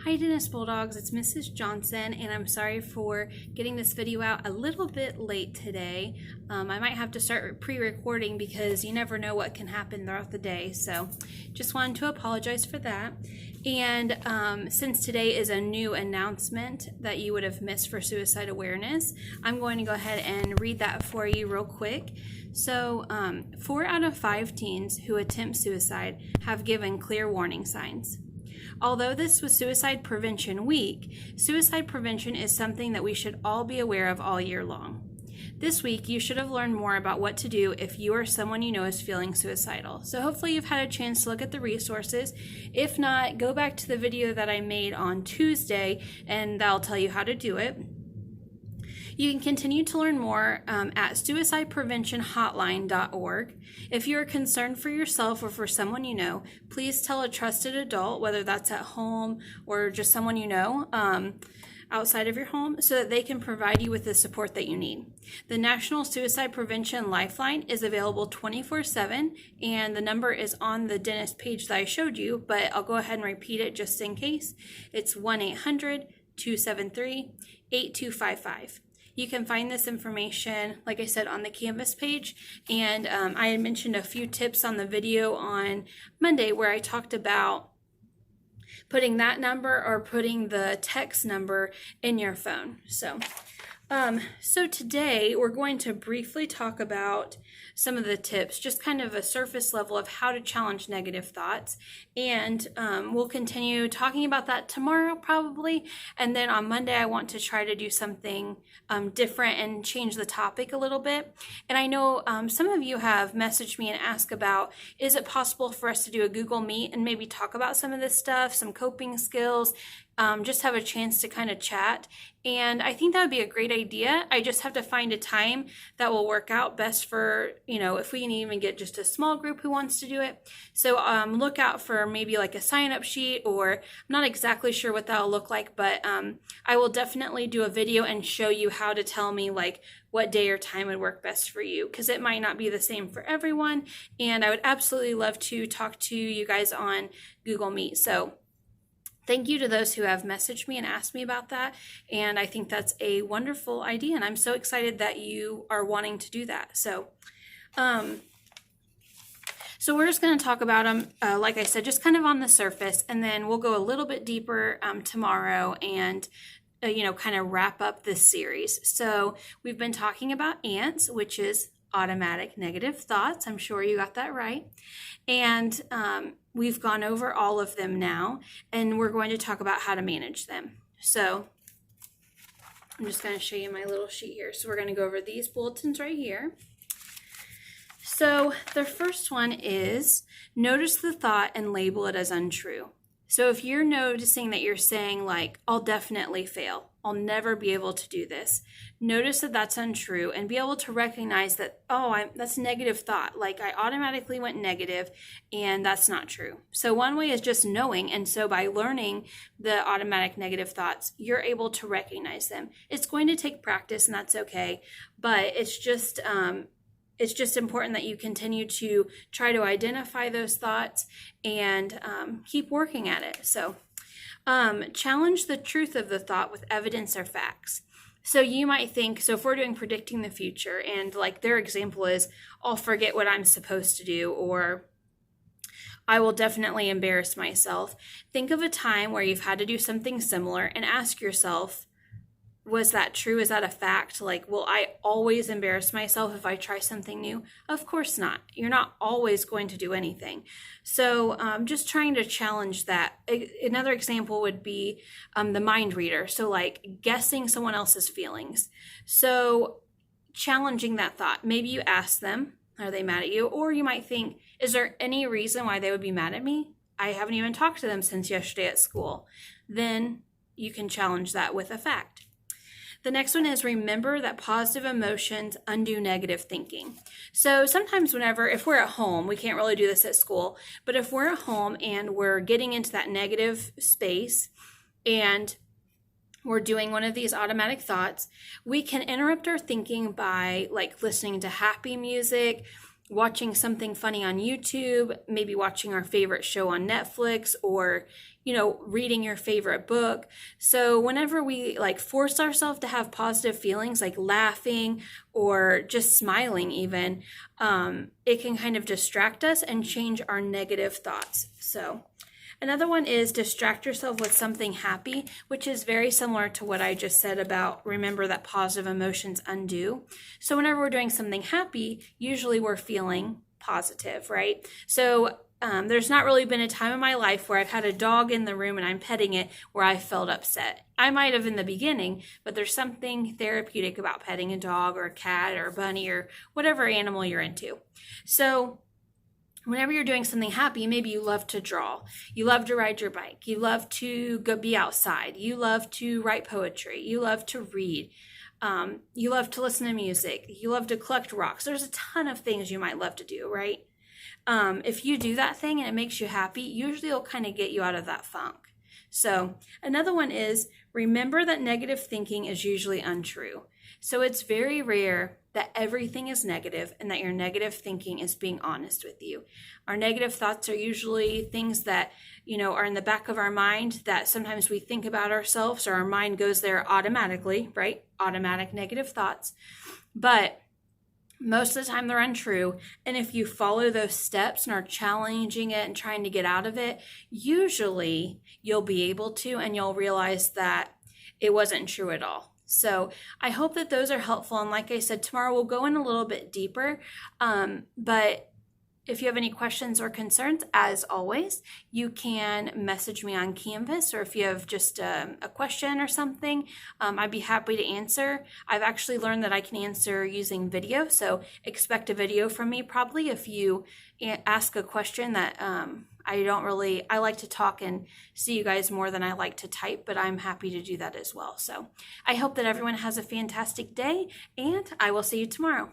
Hi Dennis Bulldogs, it's Mrs. Johnson, and I'm sorry for getting this video out a little bit late today. I might have to start pre-recording because you never know what can happen throughout the day, so just wanted to apologize for that. And since today is a new announcement that you would have missed for suicide awareness, I'm going to go ahead and read that for you real quick. So 4 out of 5 teens who attempt suicide have given clear warning signs. Although this was Suicide Prevention Week, suicide prevention is something that we should all be aware of all year long. This week, you should have learned more about what to do if you or someone you know is feeling suicidal. So hopefully you've had a chance to look at the resources. If not, go back to the video that I made on Tuesday and that'll tell you how to do it. You can continue to learn more at suicidepreventionhotline.org. If you are concerned for yourself or for someone you know, please tell a trusted adult, whether that's at home or just someone you know outside of your home, so that they can provide you with the support that you need. The National Suicide Prevention Lifeline is available 24/7, and the number is on the dentist page that I showed you, but I'll go ahead and repeat it just in case. It's 1-800-273-8255. You can find this information, like I said, on the Canvas page. And I had mentioned a few tips on the video on Monday where I talked about putting that number or putting the text number in your phone. So today we're going to briefly talk about some of the tips, just kind of a surface level of how to challenge negative thoughts. And we'll continue talking about that tomorrow probably. And then on Monday, I want to try to do something different and change the topic a little bit. And I know some of you have messaged me and asked about, is it possible for us to do a Google Meet and maybe talk about some of this stuff, some coping skills, just have a chance to kind of chat. And I think that would be a great idea. I just have to find a time that will work out best for, if we can even get just a small group who wants to do it. So look out for maybe like a sign-up sheet, or I'm not exactly sure what that'll look like, but I will definitely do a video and show you how to tell me like what day or time would work best for you, because it might not be the same for everyone. And I would absolutely love to talk to you guys on Google Meet. So thank you to those who have messaged me and asked me about that. And I think that's a wonderful idea. And I'm so excited that you are wanting to do that. So we're just going to talk about them, like I said, just kind of on the surface. And then we'll go a little bit deeper tomorrow and, kind of wrap up this series. So we've been talking about ANTS, which is automatic negative thoughts. I'm sure you got that right. And we've gone over all of them now, and we're going to talk about how to manage them. So I'm just going to show you my little sheet here. So we're going to go over these bulletins right here. So the first one is notice the thought and label it as untrue. So if you're noticing that you're saying like, I'll definitely fail, I'll never be able to do this, notice that that's untrue and be able to recognize that, that's a negative thought. Like I automatically went negative and that's not true. So one way is just knowing. And so by learning the automatic negative thoughts, you're able to recognize them. It's going to take practice and that's okay. But it's just important that you continue to try to identify those thoughts and keep working at it. So challenge the truth of the thought with evidence or facts. So you might think, so if we're doing predicting the future and like their example is, I'll forget what I'm supposed to do, or I will definitely embarrass myself. Think of a time where you've had to do something similar and ask yourself, was that true? Is that a fact? Like, will I always embarrass myself if I try something new? Of course not. You're not always going to do anything. So just trying to challenge that. Another example would be the mind reader. So like guessing someone else's feelings. So challenging that thought. Maybe you ask them, are they mad at you? Or you might think, is there any reason why they would be mad at me? I haven't even talked to them since yesterday at school. Then you can challenge that with a fact. The next one is remember that positive emotions undo negative thinking. So sometimes if we're at home, we can't really do this at school, but if we're at home and we're getting into that negative space and we're doing one of these automatic thoughts, we can interrupt our thinking by like listening to happy music, watching something funny on YouTube, maybe watching our favorite show on Netflix, or reading your favorite book. So whenever we like force ourselves to have positive feelings, like laughing or just smiling even, it can kind of distract us and change our negative thoughts. So another one is distract yourself with something happy, which is very similar to what I just said about remember that positive emotions undo. So whenever we're doing something happy, usually we're feeling positive, right? So there's not really been a time in my life where I've had a dog in the room and I'm petting it where I felt upset. I might have in the beginning, but there's something therapeutic about petting a dog or a cat or a bunny or whatever animal you're into. So whenever you're doing something happy, maybe you love to draw, you love to ride your bike, you love to go be outside, you love to write poetry, you love to read, you love to listen to music, you love to collect rocks. There's a ton of things you might love to do, right? If you do that thing and it makes you happy, usually it'll kind of get you out of that funk. So another one is remember that negative thinking is usually untrue. So it's very rare that everything is negative and that your negative thinking is being honest with you. Our negative thoughts are usually things that, are in the back of our mind that sometimes we think about ourselves or our mind goes there automatically, right? Automatic negative thoughts. But most of the time they're untrue. And if you follow those steps and are challenging it and trying to get out of it, usually you'll be able to, and you'll realize that it wasn't true at all. So I hope that those are helpful. And like I said, tomorrow we'll go in a little bit deeper. But if you have any questions or concerns, as always, you can message me on Canvas, or if you have just a question or something, I'd be happy to answer. I've actually learned that I can answer using video, so expect a video from me probably if you ask a question that I like to talk and see you guys more than I like to type, but I'm happy to do that as well. So I hope that everyone has a fantastic day, and I will see you tomorrow.